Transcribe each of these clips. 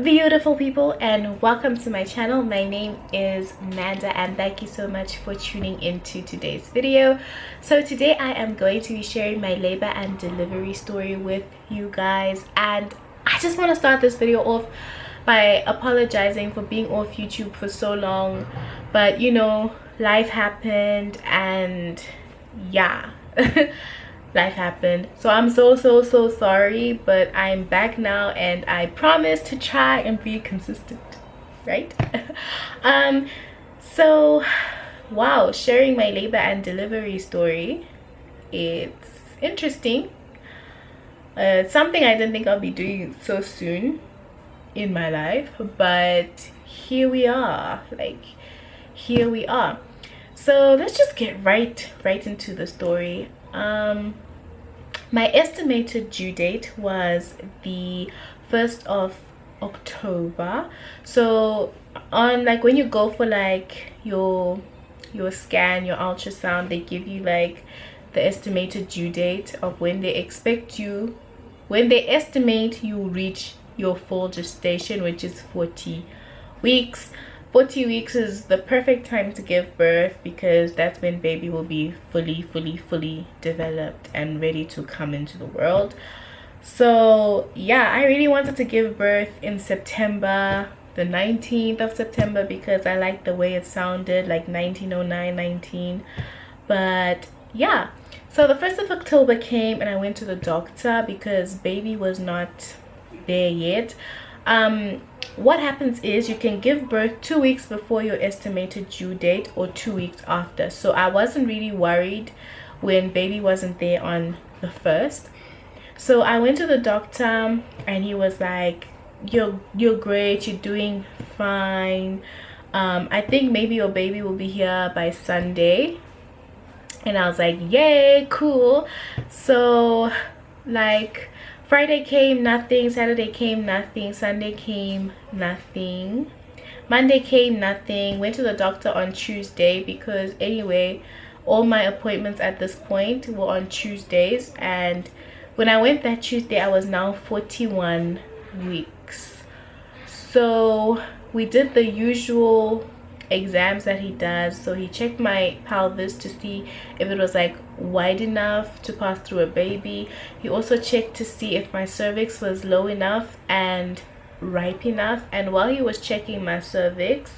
beautiful people, and welcome to my channel. My name is Manda and thank you so much for tuning into today's video. So today I am going to be sharing my labor and delivery story with you guys, and I just want to start this video off by apologizing for being off YouTube for so long, but you know, life happened and yeah. Life happened, so I'm so sorry, but I'm back now and I promise to try and be consistent, right? So wow, sharing my labor and delivery story, it's interesting. It's something I didn't think I'll be doing so soon in my life, but here we are, here we are. So let's just get right into the story. My estimated due date was the 1st of October. So on when you go for your scan, your ultrasound, they give you the estimated due date of when they estimate you reach your full gestation, which is 40 weeks. 40 weeks is the perfect time to give birth because that's when baby will be fully developed and ready to come into the world. So yeah, I really wanted to give birth in September, the 19th of September, because I like the way it sounded, like 1909-19. But yeah, so the 1st of October came and I went to the doctor because baby was not there yet. What happens is you can give birth 2 weeks before your estimated due date or 2 weeks after. So I wasn't really worried when baby wasn't there on the 1st. So I went to the doctor and he was like, you're great, you're doing fine. I think maybe your baby will be here by Sunday. And I was like, yay, cool. So Friday came, nothing. Saturday came, nothing. Sunday came, nothing. Monday came, nothing. Went to the doctor on Tuesday because anyway, all my appointments at this point were on Tuesdays. And when I went that Tuesday, I was now 41 weeks. So we did the usual exams that he does. So he checked my pelvis to see if it was wide enough to pass through a baby. He also checked to see if my cervix was low enough and ripe enough. And while he was checking my cervix,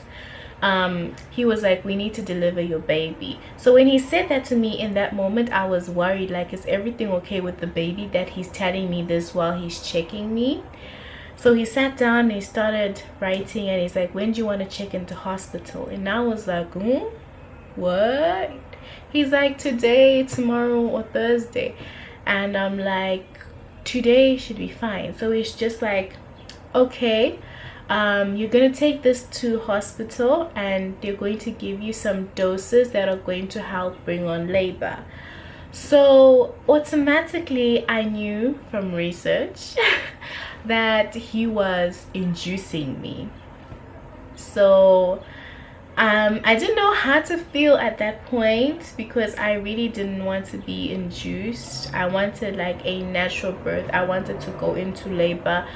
he was like, we need to deliver your baby. So when he said that to me in that moment, I was worried, is everything okay with the baby that he's telling me this while he's checking me? So he sat down and he started writing and he's like, when do you want to check into hospital? And I was like, what? He's like, today, tomorrow, or Thursday. And I'm like, today should be fine. So he's just like, okay, you're going to take this to hospital and they're going to give you some doses that are going to help bring on labor. So automatically I knew from research that he was inducing me. So I didn't know how to feel at that point because I really didn't want to be induced. I wanted a natural birth. I wanted to go into labor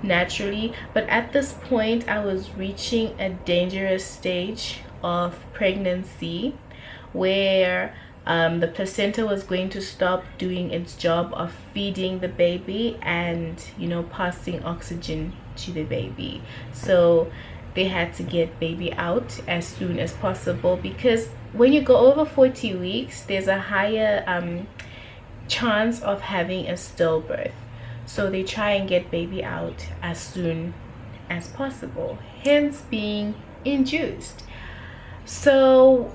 naturally, but at this point I was reaching a dangerous stage of pregnancy where the placenta was going to stop doing its job of feeding the baby and passing oxygen to the baby. So they had to get baby out as soon as possible because when you go over 40 weeks there's a higher chance of having a stillbirth. So they try and get baby out as soon as possible, hence being induced. So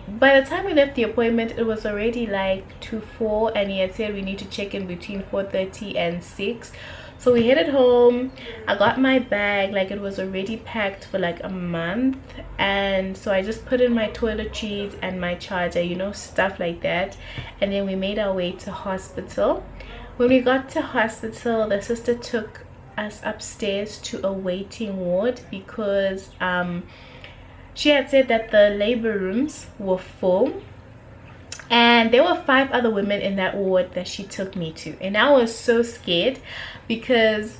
by the time we left the appointment, it was already 2:04 and he had said we need to check in between 4:30 and 6. So we headed home. I got my bag, it was already packed for a month, and so I just put in my toiletries and my charger, stuff like that, and then we made our way to hospital. When we got to hospital, the sister took us upstairs to a waiting ward because she had said that the labor rooms were full and there were 5 other women in that ward that she took me to, and I was so scared because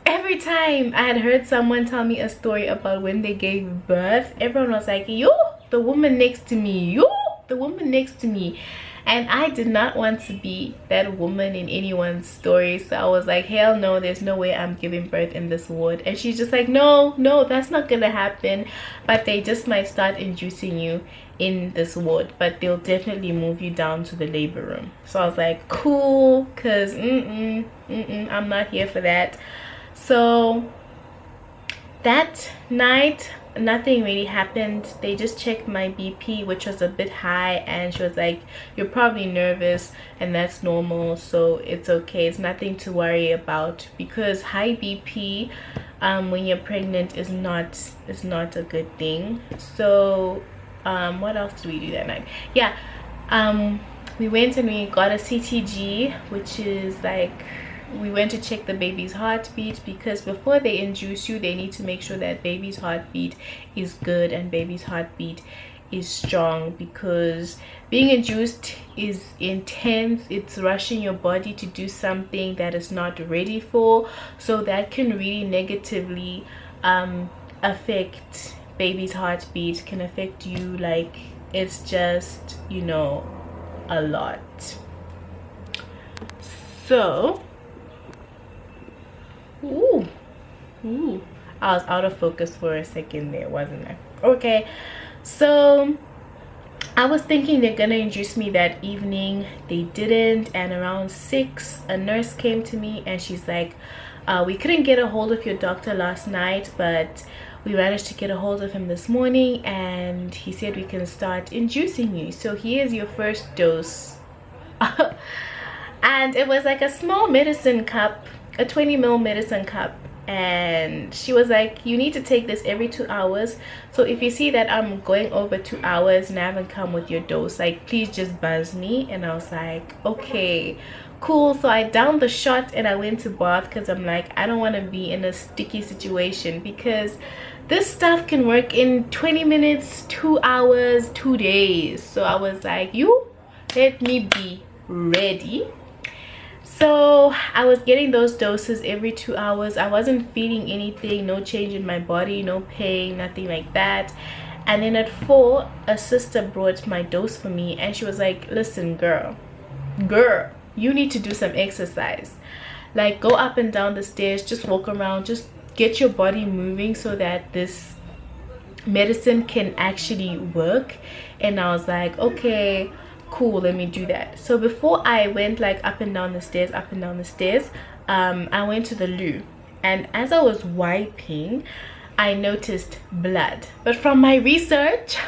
every time I had heard someone tell me a story about when they gave birth, everyone was like, yo, the woman next to me, yo, the woman next to me. And I did not want to be that woman in anyone's story. So I was like, hell no, there's no way I'm giving birth in this ward. And she's just like, no, that's not gonna happen. But they just might start inducing you in this ward, but they'll definitely move you down to the labor room. So I was like, cool, because I'm not here for that. So that night, nothing really happened. They just checked my BP, which was a bit high, and she was like, you're probably nervous, and that's normal, so it's okay. It's nothing to worry about, because high BP when you're pregnant is not a good thing. So what else did we do that night? Yeah, we went and we got a CTG, which is like, we went to check the baby's heartbeat, because before they induce you, they need to make sure that baby's heartbeat is good and baby's heartbeat is strong, because being induced is intense. It's rushing your body to do something that it's not ready for, so that can really negatively affect baby's heartbeat, can affect you. Like, it's just, you know, a lot. So ooh, I was out of focus for a second there, wasn't I? Okay, so I was thinking they're gonna induce me that evening. They didn't, and around 6 a nurse came to me and she's like, we couldn't get a hold of your doctor last night, but we managed to get a hold of him this morning, and he said we can start inducing you, so here's your first dose. And it was like a small medicine cup, a 20 ml medicine cup, and she was like, you need to take this every 2 hours. So if you see that I'm going over 2 hours and I haven't come with your dose, like, please just buzz me. And I was like, okay, cool. So I downed the shot and I went to bath, because I'm like, I don't want to be in a sticky situation, because this stuff can work in 20 minutes, 2 hours, 2 days. So I was like, you let me be ready. So I was getting those doses every 2 hours. I wasn't feeling anything, no change in my body, no pain, nothing like that. And then at 4, a sister brought my dose for me, and she was like, listen, girl, you need to do some exercise. Like, go up and down the stairs, just walk around, just get your body moving so that this medicine can actually work. And I was like, okay, cool, let me do that. So before I went like up and down the stairs, I went to the loo, and as I was wiping, I noticed blood. But from my research,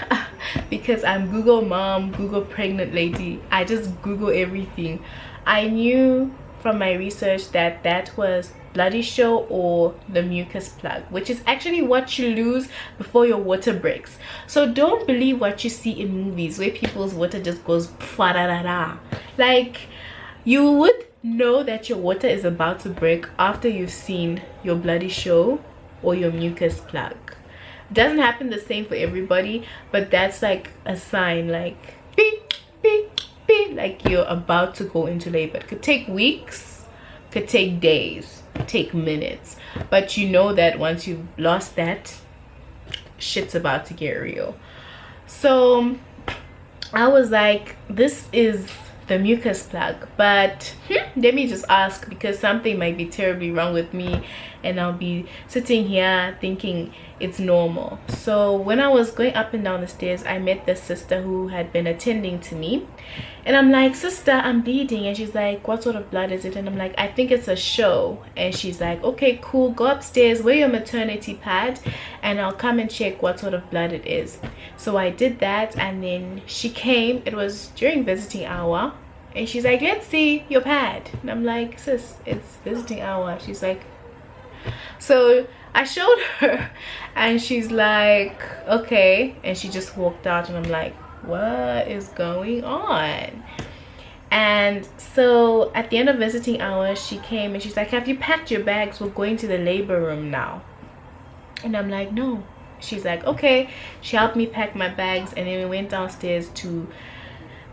because I'm Google mom, Google pregnant lady, I just Google everything. I knew from my research that that was bloody show, or the mucus plug, which is actually what you lose before your water breaks. So don't believe what you see in movies where people's water just goes fa-da-da-da. Like, you would know that your water is about to break after you've seen your bloody show or your mucus plug. It doesn't happen the same for everybody, but that's like a sign, like beep beep beep, like you're about to go into labor. It could take weeks, could take days, take minutes, but you know that once you've lost that, shit's about to get real. So I was like, this is the mucus plug, but let me just ask, because something might be terribly wrong with me and I'll be sitting here thinking it's normal. So when I was going up and down the stairs, I met this sister who had been attending to me, and I'm like, sister, I'm bleeding. And she's like, what sort of blood is it? And I'm like, I think it's a show. And she's like, okay, cool, go upstairs, wear your maternity pad, and I'll come and check what sort of blood it is. So I did that, and then she came. It was during visiting hour, and she's like, let's see your pad. And I'm like, sis, it's visiting hour. She's like, so I showed her, and she's like, okay, and she just walked out, and I'm like, what is going on? And so at the end of visiting hours, she came and she's like, have you packed your bags? We're going to the labor room now. And I'm like, no. She's like, okay. She helped me pack my bags, and then we went downstairs to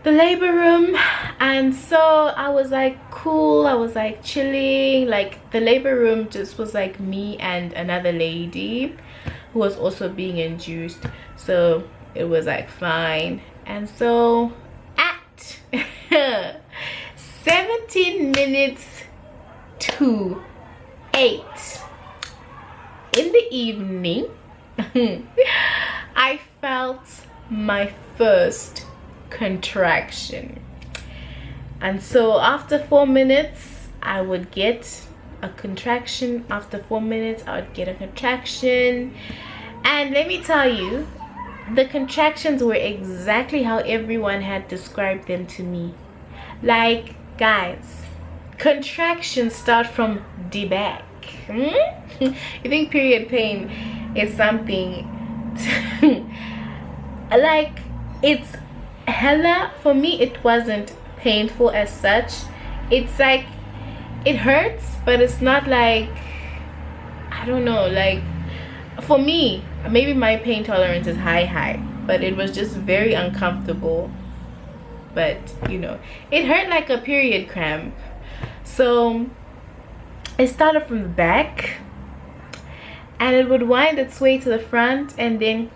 the labor room. And so I was like cool, I was like chilling. Like the labor room just was like me and another lady who was also being induced, so it was like fine. And so at 17 minutes to 8 in the evening, I felt my first contraction. And so after 4 minutes I would get a contraction. After 4 minutes I would get a contraction. And let me tell you, the contractions were exactly how everyone had described them to me. Like, guys, contractions start from the back. You think period pain is something like, it's hella, for me it wasn't painful as such. It's like, it hurts, but it's not like, I don't know, like, for me, maybe my pain tolerance is high, but it was just very uncomfortable. But you know, it hurt like a period cramp. So it started from the back and it would wind its way to the front, and then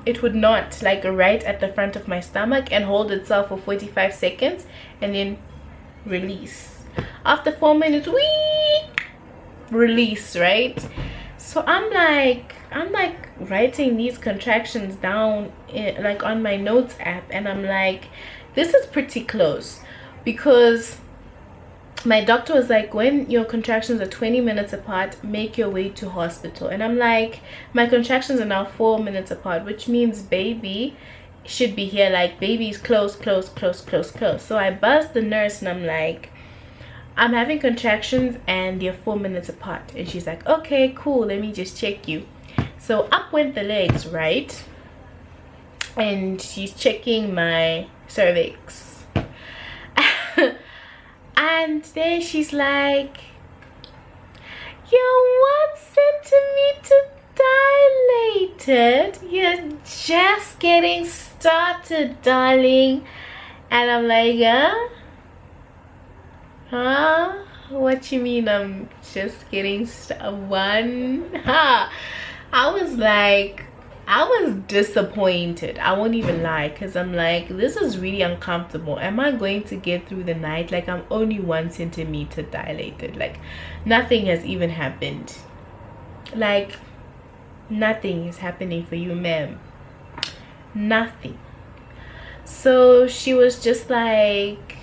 it would knot like right at the front of my stomach and hold itself for 45 seconds and then release. After 4 minutes, release, right? So I'm like writing these contractions down like on my notes app, and I'm like, this is pretty close, because my doctor was like, when your contractions are 20 minutes apart, make your way to hospital. And I'm like, my contractions are now 4 minutes apart, which means baby should be here, like baby's close. So I buzzed the nurse and I'm like, I'm having contractions and they're 4 minutes apart. And she's like, okay, cool, let me just check you. So up went the legs, right? And she's checking my cervix. And then she's like, you're 1 centimeter dilated. You're just getting started, darling. And I'm like, huh? What you mean I'm just getting one? I was like, I was disappointed, I won't even lie, because I'm like, this is really uncomfortable. Am I going to get through the night? Like, I'm only 1 centimeter dilated. Like, nothing has even happened. Like, nothing is happening for you, ma'am. Nothing. So she was just like,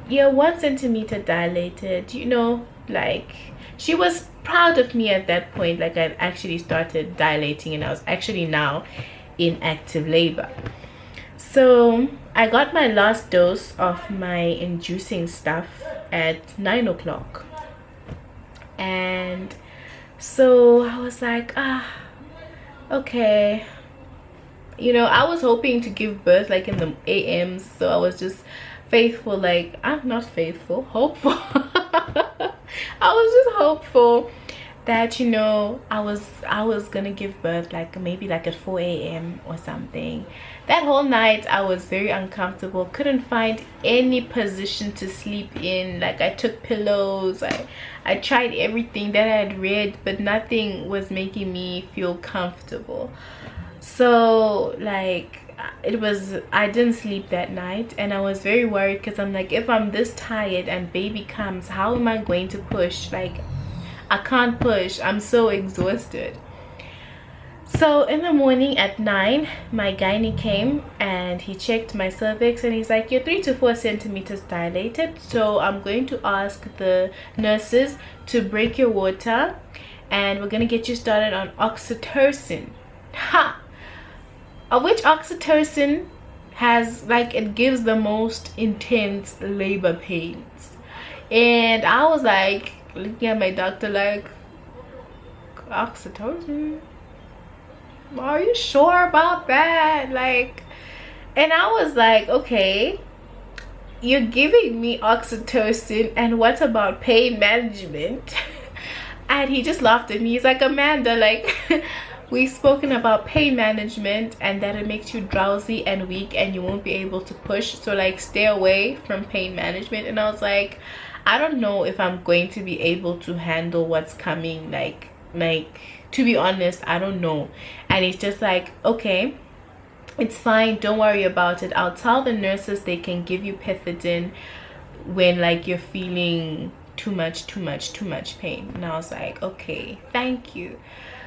you're 1 centimeter dilated, you know, like, she was proud of me at that point. Like, I'd actually started dilating and I was actually now in active labor. So I got my last dose of my inducing stuff at 9 o'clock, and so I was like, okay, you know, I was hoping to give birth like in the AMs, so I was just faithful, like, I'm not faithful, hopeful. I was just hopeful that, you know, I was gonna give birth like maybe like at 4 a.m. or something. That whole night I was very uncomfortable, couldn't find any position to sleep in. Like, I took pillows, I tried everything that I had read, but nothing was making me feel comfortable. So like, I didn't sleep that night, and I was very worried, because I'm like, if I'm this tired and baby comes, how am I going to push? Like, I can't push, I'm so exhausted. So in the morning at 9, my gynae came and he checked my cervix, and he's like, you're 3 to 4 centimeters dilated, so I'm going to ask the nurses to break your water and we're gonna get you started on oxytocin. Of which oxytocin has, like, it gives the most intense labor pains. And I was like looking at my doctor like, oxytocin? Are you sure about that? Like, and I was like, okay, you're giving me oxytocin, and what about pain management? And he just laughed at me. He's like, Amanda, like, we've spoken about pain management and that it makes you drowsy and weak and you won't be able to push, so like stay away from pain management. And I was like, I don't know if I'm going to be able to handle what's coming, like to be honest, I don't know. And it's just like, okay, it's fine, don't worry about it. I'll tell the nurses they can give you pethidine when like you're feeling too much pain. And I was like, okay, thank you.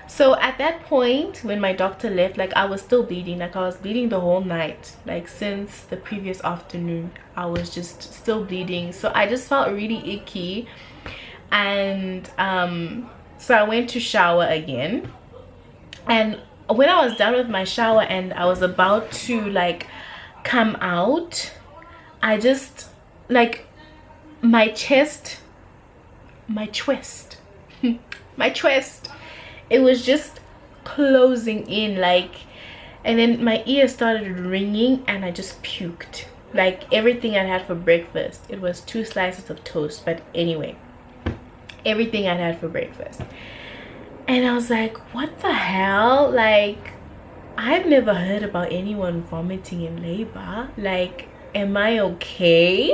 So at that point when my doctor left, like I was still bleeding, like I was bleeding the whole night, like since the previous afternoon I was just still bleeding. So I just felt really icky, and so I went to shower again. And when I was done with my shower and I was about to like come out, I just like my chest it was just closing in, like, and then my ear started ringing and I just puked like everything I had for breakfast. It was 2 slices of toast, but anyway, everything I had for breakfast. And I was like, what the hell? Like, I've never heard about anyone vomiting in labor. Like, am I okay?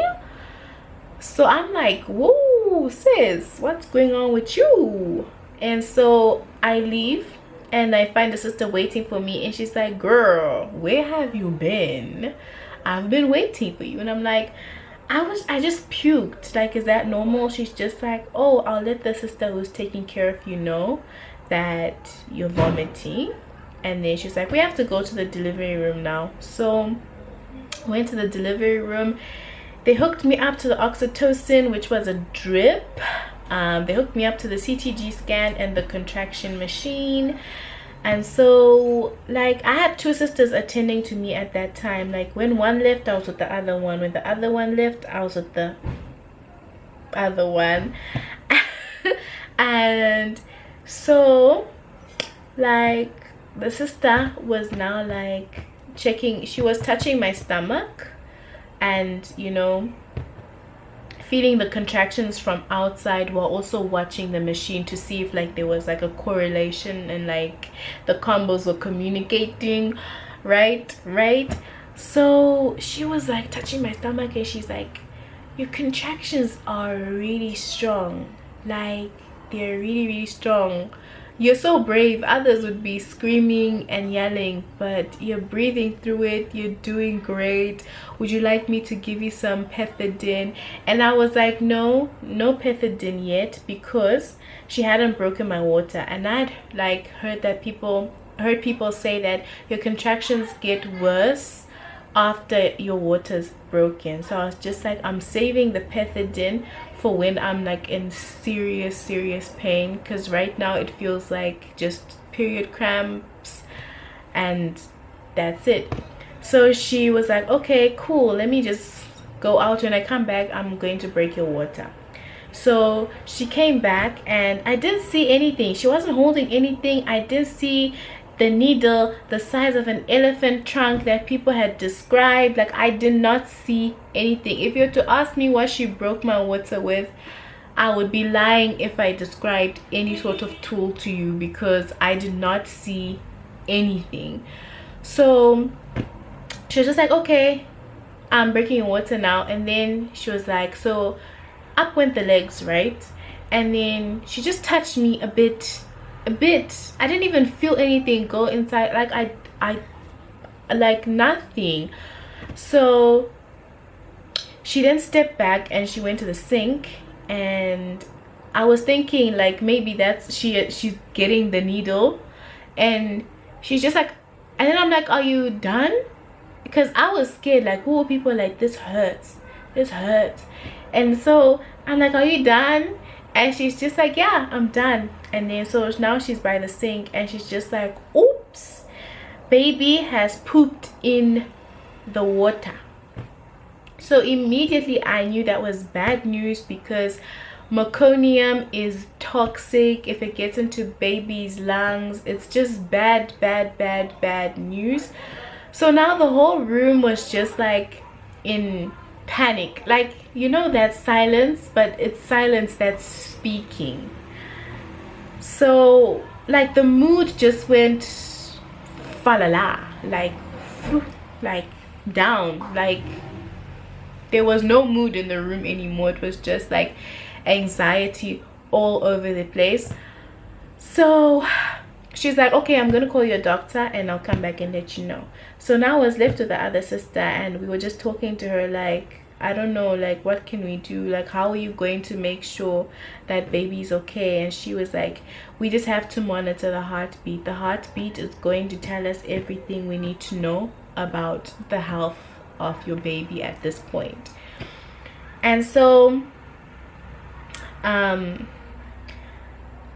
So I'm like, whoa, sis, what's going on with you? And so I leave and I find the sister waiting for me, and she's like, girl, where have you been? I've been waiting for you. And I'm like, I just puked. Like, is that normal? She's just like, oh, I'll let the sister who's taking care of you know that you're vomiting. And then she's like, we have to go to the delivery room now. So I went to the delivery room. They hooked me up to the oxytocin, which was a drip. They hooked me up to the CTG scan and the contraction machine. And so like I had 2 sisters attending to me at that time. Like when one left, I was with the other one. When the other one left, I was with the other one. And so like the sister was now like checking, she was touching my stomach and, you know, feeling the contractions from outside while also watching the machine to see if like there was like a correlation and like the combos were communicating right. So she was like touching my stomach and she's like, your contractions are really strong, like they're really strong. You're so brave. Others would be screaming and yelling, but you're breathing through it. You're doing great. Would you like me to give you some pethidine? And I was like, no pethidine yet, because she hadn't broken my water. And I'd like heard people say that your contractions get worse after your water's broken. So I was just like, I'm saving the pethidine for when I'm like in serious pain, because right now it feels like just period cramps and that's it. So she was like, okay, cool, let me just go out. When I come back, I'm going to break your water. So she came back and I didn't see anything. She wasn't holding anything. I didn't see the needle the size of an elephant trunk that people had described. Like, I did not see anything. If you were to ask me what she broke my water with, I would be lying if I described any sort of tool to you, because I did not see anything. So she was just like, okay, I'm breaking your water now. And then she was like, so up went the legs, right? And then she just touched me a bit. I didn't even feel anything go inside. Like I like nothing. So she then stepped back and she went to the sink, and I was thinking like maybe that's she's getting the needle, and she's just like, and then I'm like, are you done? Because I was scared, like, who are people like, this hurts. And so I'm like, are you done? And she's just like, yeah, I'm done. And then so now she's by the sink and she's just like, oops, baby has pooped in the water. So immediately I knew that was bad news, because meconium is toxic. If it gets into baby's lungs, it's just bad news. So now the whole room was just like in panic. Like, you know that silence, but it's silence that's speaking. So like the mood just went falala, like down. Like there was no mood in the room anymore. It was just like anxiety all over the place. So she's like, okay, I'm gonna call your doctor and I'll come back and let you know. So now I was left with the other sister, and we were just talking to her like, I don't know, like what can we do, like how are you going to make sure that baby's okay? And she was like, we just have to monitor the heartbeat. The heartbeat is going to tell us everything we need to know about the health of your baby at this point. And so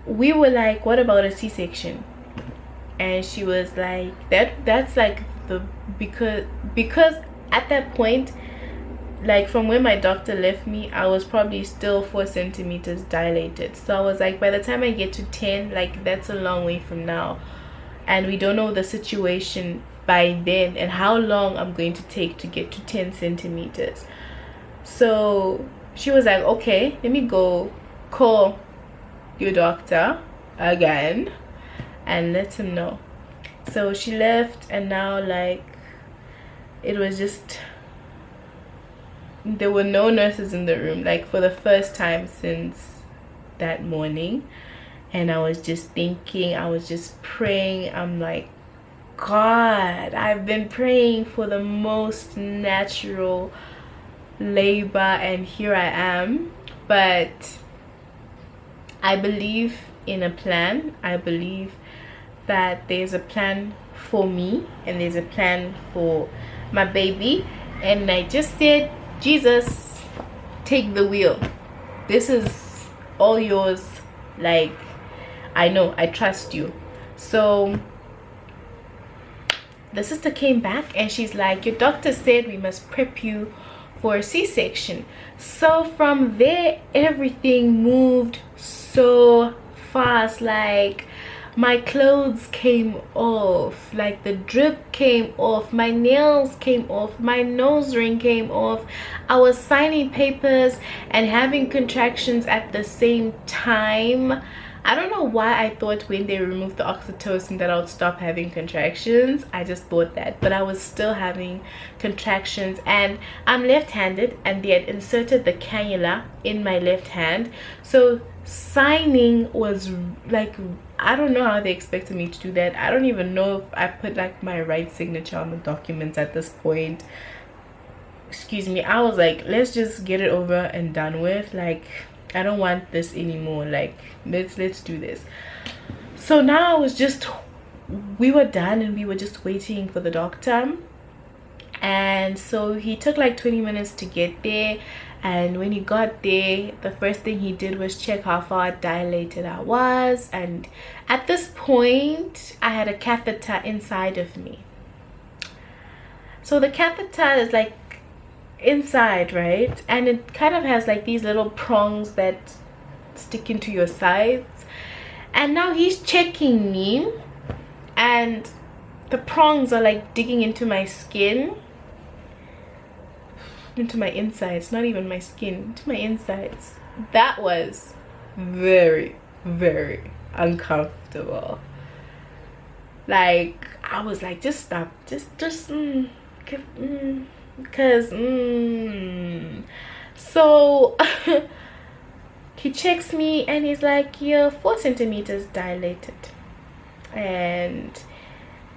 we were like, what about a C-section? And she was like, that's like the because at that point, like from when my doctor left me, I was probably still 4 centimeters dilated. So I was like, by the time I get to 10, like that's a long way from now, and we don't know the situation by then and how long I'm going to take to get to 10 centimeters. So she was like, okay, let me go call your doctor again and let him know. So she left, and now like it was just, there were no nurses in the room, like for the first time since that morning. And I was just thinking, I was just praying. I'm like, God, I've been praying for the most natural labor, and here I am. But I believe in a plan. I believe that there's a plan for me and there's a plan for my baby. And I just said, Jesus, take the wheel. This is all yours. Like, I know, I trust you. So the sister came back and she's like, your doctor said we must prep you for a C-section. So from there, everything moved so fast. Like my clothes came off, like the drip came off, my nails came off, my nose ring came off. I was signing papers and having contractions at the same time. I don't know why I thought when they removed the oxytocin that I would stop having contractions. I just thought that, but I was still having contractions. And I'm left-handed, and they had inserted the cannula in my left hand. So signing was like, I don't know how they expected me to do that. I don't even know if I put like my right signature on the documents at this point. Excuse me. I was like, let's just get it over and done with. Like, I don't want this anymore. Like, let's do this. So now I was just, we were done and we were just waiting for the doctor. And so he took like 20 minutes to get there. And when he got there, the first thing he did was check how far dilated I was. And at this point, I had a catheter inside of me. So the catheter is like inside, right? And it kind of has like these little prongs that stick into your sides. And now he's checking me, and the prongs are like digging into my skin, into my insides, not even my skin, into my insides. That was very, very uncomfortable. Like, I was like, just stop, because so he checks me and he's like, you're 4 centimeters dilated. And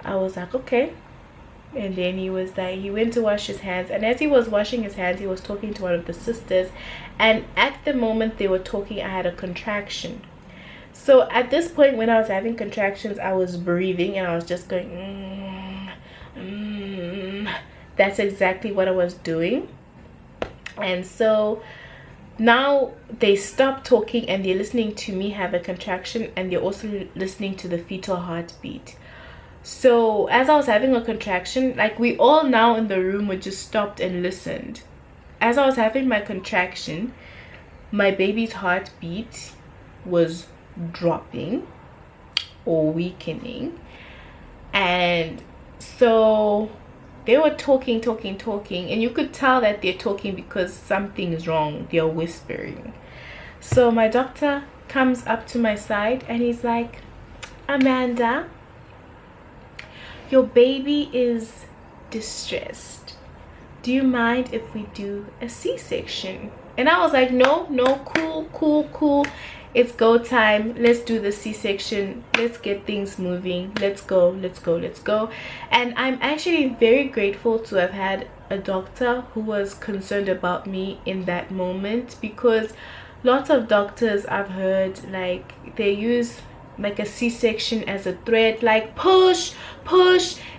I was like, okay. And then he was like, he went to wash his hands, and as he was washing his hands, he was talking to one of the sisters, and at the moment they were talking, I had a contraction. So at this point, when I was having contractions, I was breathing and I was just going That's exactly what I was doing. And so now they stopped talking and they're listening to me have a contraction, and they're also listening to the fetal heartbeat. So as I was having a contraction, like we all now in the room were just stopped and listened. As I was having my contraction, my baby's heartbeat was dropping or weakening. And so they were talking, and you could tell that they're talking because something is wrong. They're whispering. So my doctor comes up to my side and he's like, Amanda, your baby is distressed. Do you mind if we do a C-section? And I was like, no, cool. It's go time. Let's do the C-section. Let's get things moving. Let's go. And I'm actually very grateful to have had a doctor who was concerned about me in that moment, because lots of doctors I've heard, like, they use like a C-section as a threat, like push,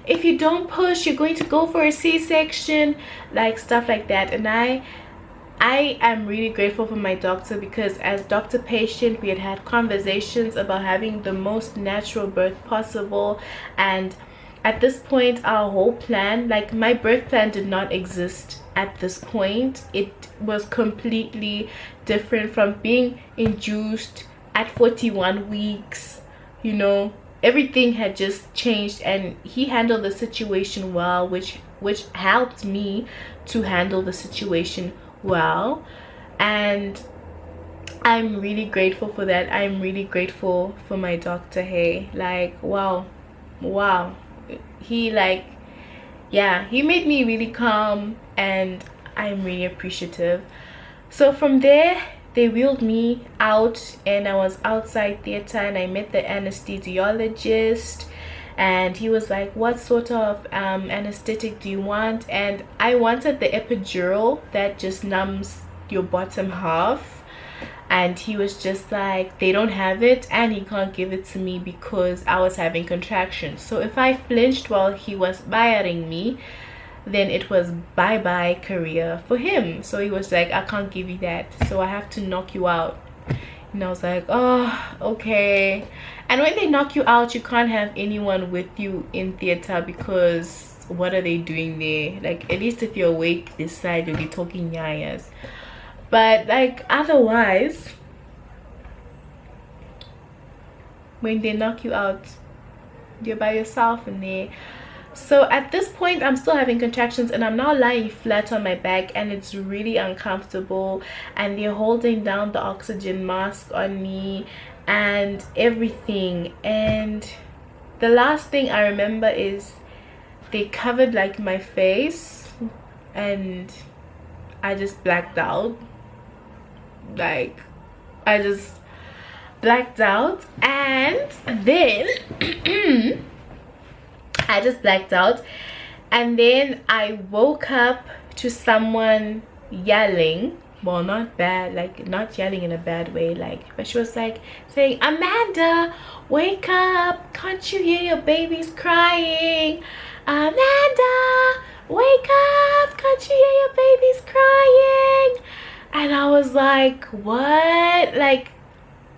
if you don't push you're going to go for a C-section, like stuff like that. And I am really grateful for my doctor, because as doctor patient we had conversations about having the most natural birth possible. And at this point our whole plan, like my birth plan, did not exist at this point. It was completely different from being induced at 41 weeks. You know, everything had just changed, and he handled the situation well, which helped me to handle the situation well. And I'm really grateful for that. I'm really grateful for my doctor. Hey, like, wow, he, like, yeah, he made me really calm, and I'm really appreciative. So from there they wheeled me out, and I was outside theater, and I met the anesthesiologist, and he was like, what sort of anesthetic do you want? And I wanted the epidural that just numbs your bottom half, and he was just like, they don't have it, and he can't give it to me because I was having contractions. So if I flinched while he was wiring me, then it was bye-bye career for him. So he was like, I can't give you that, so I have to knock you out. And I was like, oh, okay. And when they knock you out, you can't have anyone with you in theater, because what are they doing there? Like, at least if you're awake this side, you'll be talking yayas. But like, otherwise, when they knock you out, you're by yourself in there. So at this point I'm still having contractions, and I'm now lying flat on my back, and it's really uncomfortable, and they're holding down the oxygen mask on me and everything. And the last thing I remember is they covered like my face, and I just blacked out. Like, I just blacked out, and then I just blacked out, and then I woke up to someone yelling. Well, not bad, like not yelling in a bad way, like, but she was like saying, Amanda, wake up, can't you hear your baby's crying? Amanda, wake up, can't you hear your baby's crying? And I was like, what? Like,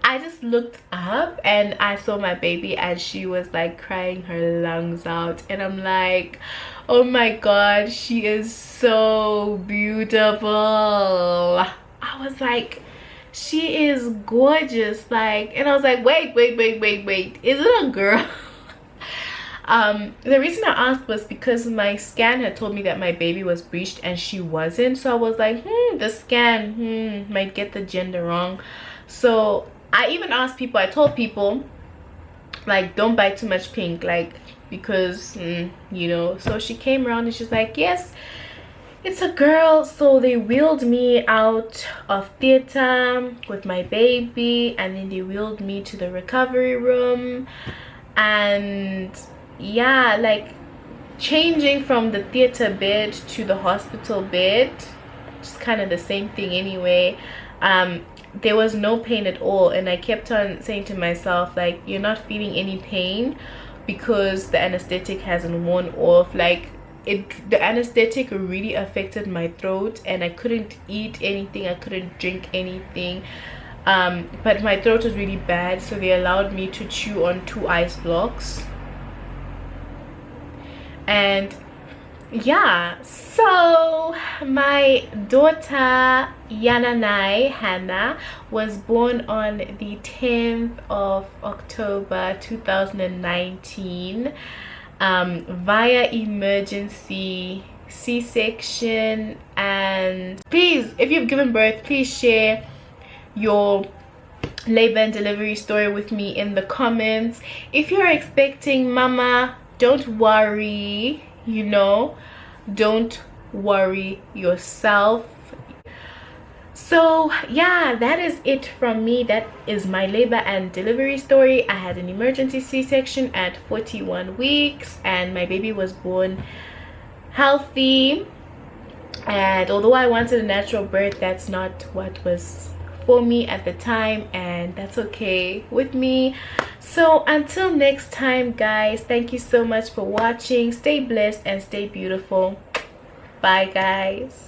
I just looked up and I saw my baby, and she was like crying her lungs out, and I'm like, oh my god, she is so beautiful. I was like, she is gorgeous. Like, and I was like, wait, is it a girl? The reason I asked was because my scan had told me that my baby was breached, and she wasn't. So I was like, the scan might get the gender wrong. So I even asked people, I told people, like, don't buy too much pink, like, because you know. So she came around and she's like, yes, it's a girl. So they wheeled me out of theater with my baby, and then they wheeled me to the recovery room. And yeah, like, changing from the theater bed to the hospital bed, just kind of the same thing anyway. There was no pain at all, and I kept on saying to myself, like, you're not feeling any pain because the anesthetic hasn't worn off. Like, the anesthetic really affected my throat, and I couldn't eat anything, I couldn't drink anything, but my throat was really bad, so they allowed me to chew on 2 ice blocks. And yeah, so my daughter Yananai Hannah was born on the 10th of October 2019 via emergency C-section. And please, if you've given birth, please share your labor and delivery story with me in the comments. If you're expecting mama, don't worry, you know, don't worry yourself. So yeah, that is it from me. That is my labor and delivery story. I had an emergency C-section at 41 weeks and my baby was born healthy, and although I wanted a natural birth, that's not what was for me at the time, and that's okay with me. So until next time guys, thank you so much for watching. Stay blessed and stay beautiful. Bye guys.